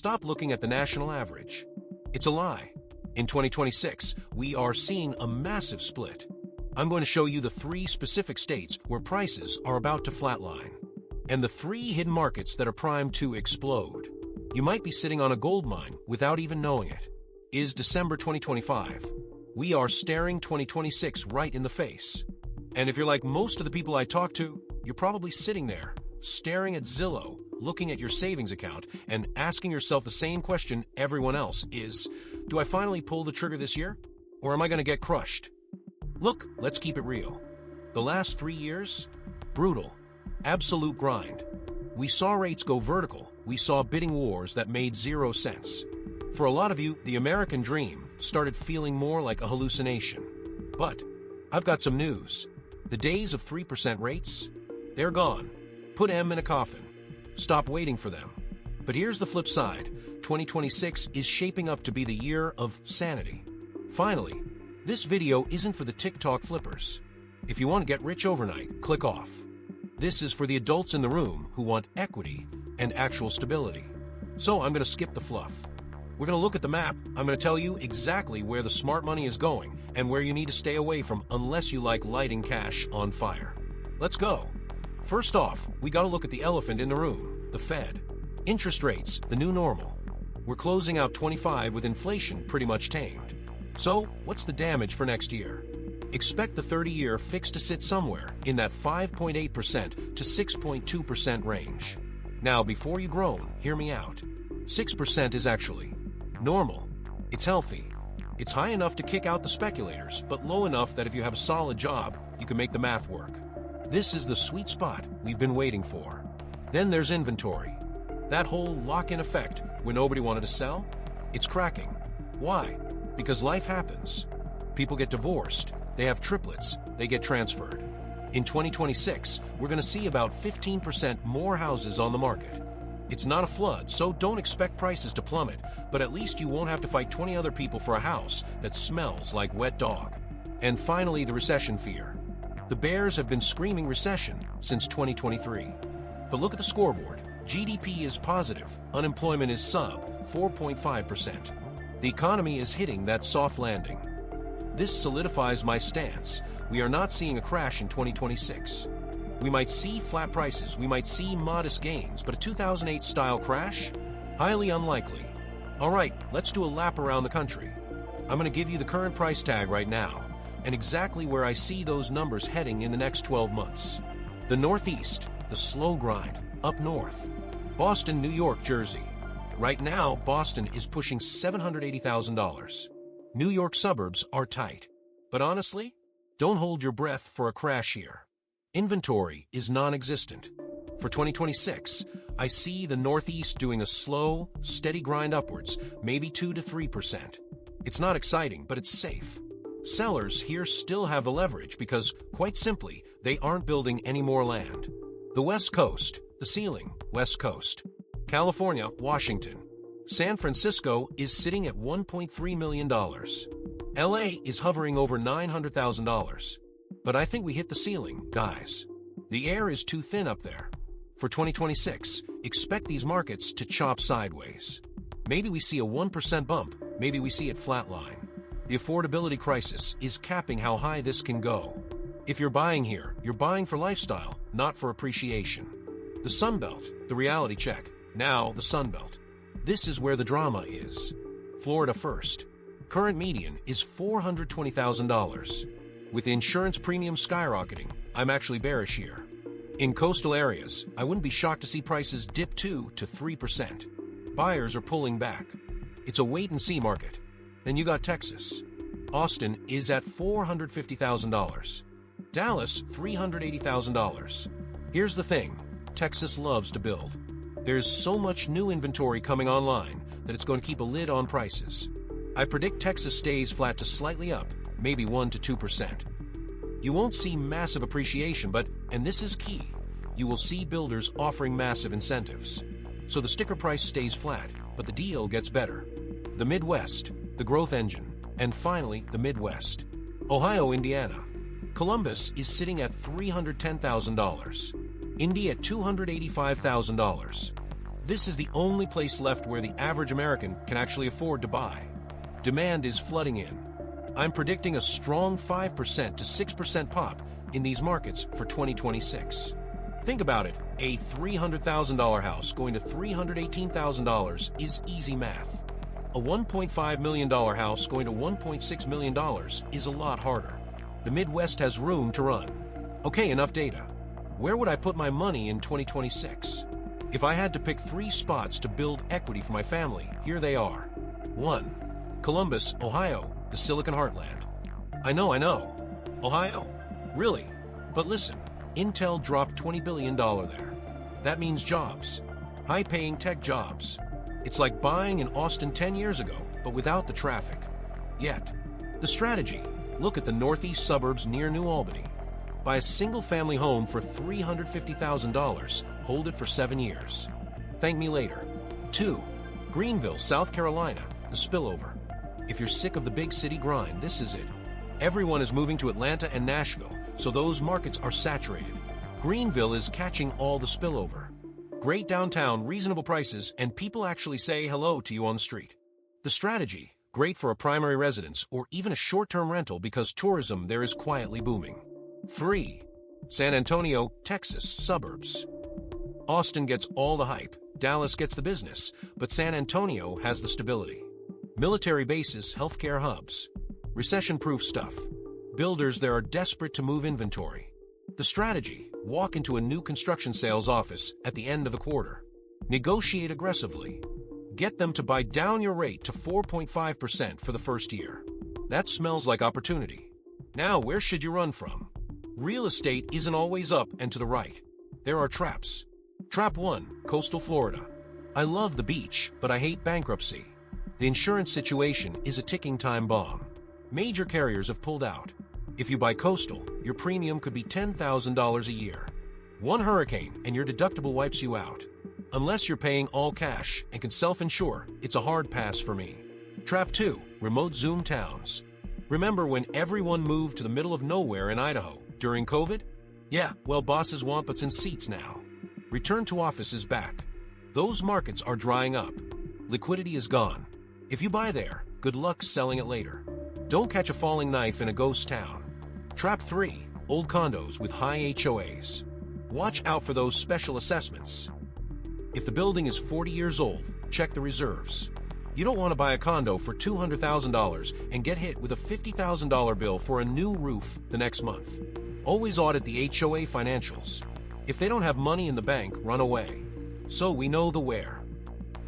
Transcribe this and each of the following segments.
Stop looking at the national average. It's a lie. In 2026, we are seeing a massive split. I'm going to show you the 3 specific states where prices are about to flatline, and the 3 hidden markets that are primed to explode. You might be sitting on a gold mine without even knowing it. Is December 2025. We are staring 2026 right in the face. And if you're like most of the people I talk to, you're probably sitting there, staring at Zillow, looking at your savings account, and asking yourself the same question everyone else is, do I finally pull the trigger this year? Or am I going to get crushed? Look, let's keep it real. The last 3 years? Brutal. Absolute grind. We saw rates go vertical. We saw bidding wars that made 0 sense. For a lot of you, the American dream started feeling more like a hallucination. But I've got some news. The days of 3% rates? They're gone. Put M in a coffin. Stop waiting for them. But here's the flip side. 2026 is shaping up to be the year of sanity. Finally, this video isn't for the TikTok flippers. If you want to get rich overnight, click off. This is for the adults in the room who want equity and actual stability. So I'm going to skip the fluff. We're going to look at the map. I'm going to tell you exactly where the smart money is going and where you need to stay away from unless you like lighting cash on fire. Let's go. First off, we got to look at the elephant in the room, the Fed. Interest rates, the new normal. We're closing out 25 with inflation pretty much tamed. So, what's the damage for next year? Expect the 30-year fix to sit somewhere in that 5.8% to 6.2% range. Now, before you groan, hear me out. 6% is actually normal. It's healthy. It's high enough to kick out the speculators, but low enough that if you have a solid job, you can make the math work. This is the sweet spot we've been waiting for. Then there's inventory. That whole lock-in effect when nobody wanted to sell? It's cracking. Why? Because life happens. People get divorced, they have triplets, they get transferred. In 2026, we're going to see about 15% more houses on the market. It's not a flood, so don't expect prices to plummet, but at least you won't have to fight 20 other people for a house that smells like wet dog. And finally, the recession fear. The bears have been screaming recession since 2023. But look at the scoreboard. GDP is positive, unemployment is sub 4.5%. The economy is hitting that soft landing. This solidifies my stance. We are not seeing a crash in 2026. We might see flat prices, we might see modest gains, but a 2008-style crash? Highly unlikely. All right, let's do a lap around the country. I'm going to give you the current price tag right now, and exactly where I see those numbers heading in the next 12 months. The Northeast, the slow grind, up north. Boston, New York, Jersey. Right now, Boston is pushing $780,000. New York suburbs are tight. But honestly, don't hold your breath for a crash here. Inventory is non-existent. For 2026, I see the Northeast doing a slow, steady grind upwards, maybe 2 to 3%. It's not exciting, but it's safe. Sellers here still have the leverage because, quite simply, they aren't building any more land. The West Coast, the ceiling, West Coast. California, Washington. San Francisco is sitting at $1.3 million. LA is hovering over $900,000. But I think we hit the ceiling, guys. The air is too thin up there. For 2026, expect these markets to chop sideways. Maybe we see a 1% bump, maybe we see it flatline. The affordability crisis is capping how high this can go. If you're buying here, you're buying for lifestyle, not for appreciation. The Sunbelt, the reality check. Now the Sunbelt. This is where the drama is. Florida first. Current median is $420,000. With insurance premiums skyrocketing, I'm actually bearish here. In coastal areas, I wouldn't be shocked to see prices dip 2 to 3%. Buyers are pulling back. It's a wait-and-see market. Then you got Texas. Austin is at $450,000. Dallas, $380,000. Here's the thing. Texas loves to build. There's so much new inventory coming online that it's going to keep a lid on prices. I predict Texas stays flat to slightly up, maybe 1 to 2%. You won't see massive appreciation, but, and this is key, you will see builders offering massive incentives. So the sticker price stays flat, but the deal gets better. The Midwest, the growth engine, and finally the Midwest. Ohio, Indiana. Columbus is sitting at $310,000. Indy at $285,000. This is the only place left where the average American can actually afford to buy. Demand is flooding in. I'm predicting a strong 5% to 6% pop in these markets for 2026. Think about it, a $300,000 house going to $318,000 is easy math. A $1.5 million house going to $1.6 million is a lot harder. The Midwest has room to run. Okay, enough data. Where would I put my money in 2026? If I had to pick 3 spots to build equity for my family, here they are. 1. Columbus, Ohio, the Silicon Heartland. I know. Ohio? Really? But listen, Intel dropped $20 billion there. That means jobs. High-paying tech jobs. It's like buying in Austin 10 years ago, but without the traffic. Yet, the strategy. Look at the northeast suburbs near New Albany. Buy a single-family home for $350,000. Hold it for 7 years. Thank me later. 2. Greenville, South Carolina, the spillover. If you're sick of the big city grind, this is it. Everyone is moving to Atlanta and Nashville, so those markets are saturated. Greenville is catching all the spillover. Great downtown, reasonable prices, and people actually say hello to you on the street. The strategy, great for a primary residence or even a short-term rental because tourism there is quietly booming. 3. San Antonio, Texas, suburbs. Austin gets all the hype, Dallas gets the business, but San Antonio has the stability. Military bases, healthcare hubs. Recession-proof stuff. Builders there are desperate to move inventory. The strategy, walk into a new construction sales office at the end of the quarter. Negotiate aggressively. Get them to buy down your rate to 4.5% for the first year. That smells like opportunity. Now, where should you run from? Real estate isn't always up and to the right. There are traps. Trap 1, coastal Florida. I love the beach, but I hate bankruptcy. The insurance situation is a ticking time bomb. Major carriers have pulled out. If you buy coastal, your premium could be $10,000 a year. One hurricane and your deductible wipes you out. Unless you're paying all cash and can self-insure, it's a hard pass for me. Trap 2, remote Zoom towns. Remember when everyone moved to the middle of nowhere in Idaho during COVID? Yeah, well, bosses want butts in seats now. Return to office is back. Those markets are drying up. Liquidity is gone. If you buy there, good luck selling it later. Don't catch a falling knife in a ghost town. Trap 3, old condos with high HOAs. Watch out for those special assessments. If the building is 40 years old, check the reserves. You don't want to buy a condo for $200,000 and get hit with a $50,000 bill for a new roof the next month. Always audit the HOA financials. If they don't have money in the bank, run away. So we know the where.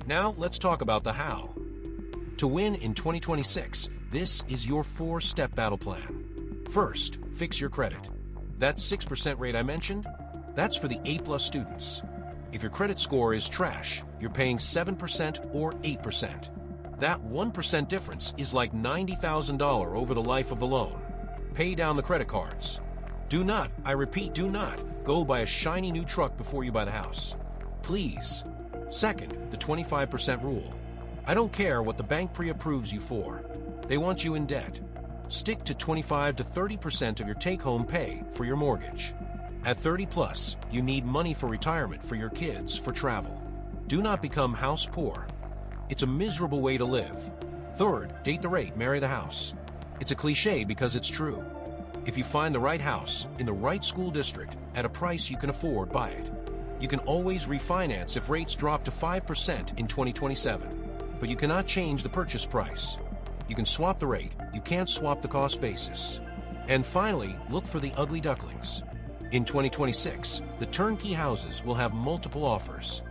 Now let's talk about the how. To win in 2026, this is your 4-step battle plan. First, fix your credit. That 6% rate I mentioned, that's for the A+ students. If your credit score is trash, you're paying 7% or 8%. That 1% difference is like $90,000 over the life of the loan. Pay down the credit cards. Do not, I repeat, do not go buy a shiny new truck before you buy the house. Please. Second, the 25% rule. I don't care what the bank pre-approves you for. They want you in debt. Stick to 25 to 30% of your take-home pay for your mortgage. At 30 plus, you need money for retirement, for your kids, for travel. Do not become house poor. It's a miserable way to live. Third, date the rate, marry the house. It's a cliche because it's true. If you find the right house in the right school district at a price you can afford, buy it. You can always refinance if rates drop to 5% in 2027. But you cannot change the purchase price. You can swap the rate, you can't swap the cost basis. And finally, look for the ugly ducklings. In 2026, the turnkey houses will have multiple offers.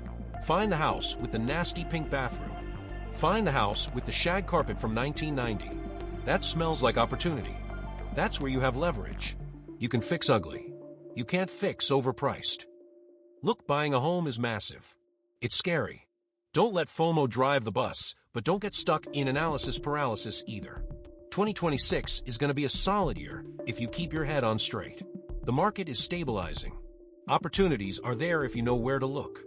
Find the house with the nasty pink bathroom. Find the house with the shag carpet from 1990. That smells like opportunity. That's where you have leverage. You can fix ugly. You can't fix overpriced. Look, buying a home is massive. It's scary. Don't let FOMO drive the bus, but don't get stuck in analysis paralysis either. 2026 is going to be a solid year if you keep your head on straight. The market is stabilizing. Opportunities are there if you know where to look.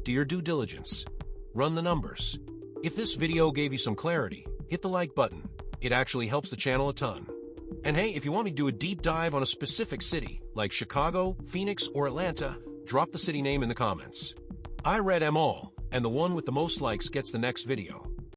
Do your due diligence. Run the numbers. If this video gave you some clarity, hit the like button. It actually helps the channel a ton. And hey, if you want me to do a deep dive on a specific city, like Chicago, Phoenix, or Atlanta, drop the city name in the comments. I read 'em all, and the one with the most likes gets the next video.